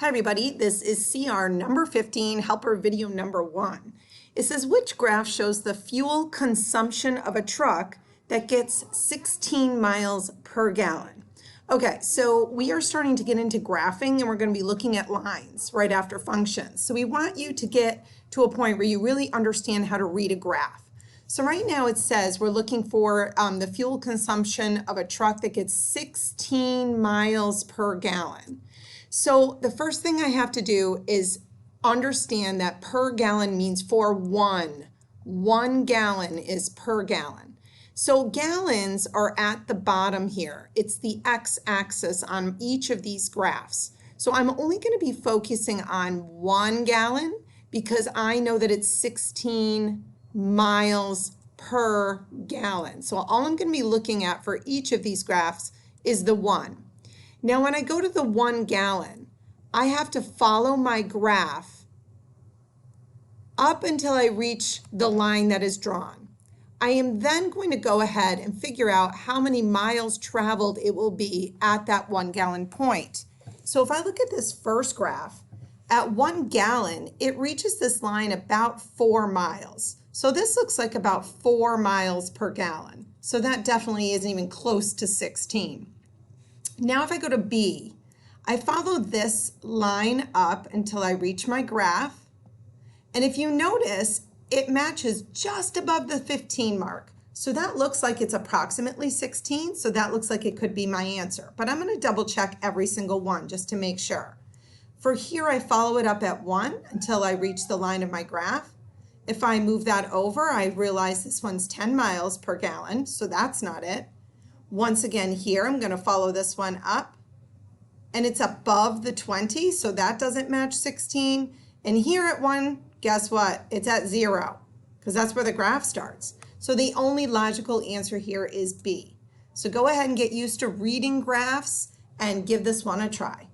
Hi everybody, this is CR number 15, helper video number 1. It says, which graph shows the fuel consumption of a truck that gets 16 miles per gallon? Okay, so we are starting to get into graphing and we're going to be looking at lines right after functions. So we want you to get to a point where you really understand how to read a graph. So right now it says we're looking for the fuel consumption of a truck that gets 16 miles per gallon. So the first thing I have to do is understand that per gallon means for one. 1 gallon is per gallon. So gallons are at the bottom here. It's the x-axis on each of these graphs. So I'm only going to be focusing on 1 gallon because I know that it's 16 miles per gallon. So all I'm going to be looking at for each of these graphs is the 1. Now when I go to the 1 gallon, I have to follow my graph up until I reach the line that is drawn. I am then going to go ahead and figure out how many miles traveled it will be at that 1 gallon point. So if I look at this first graph, at 1 gallon, it reaches this line about 4 miles. So this looks like about 4 miles per gallon. So that definitely isn't even close to 16. Now if I go to B, I follow this line up until I reach my graph. And if you notice, it matches just above the 15 mark. So that looks like it's approximately 16. So that looks like it could be my answer. But I'm going to double check every single one just to make sure. For here, I follow it up at 1 until I reach the line of my graph. If I move that over, I realize this one's 10 miles per gallon. So that's not it. Once again here, I'm going to follow this one up and it's above the 20, so that doesn't match 16. And here at 1, guess what? It's at 0 because that's where the graph starts. So the only logical answer here is B. So go ahead and get used to reading graphs and give this one a try.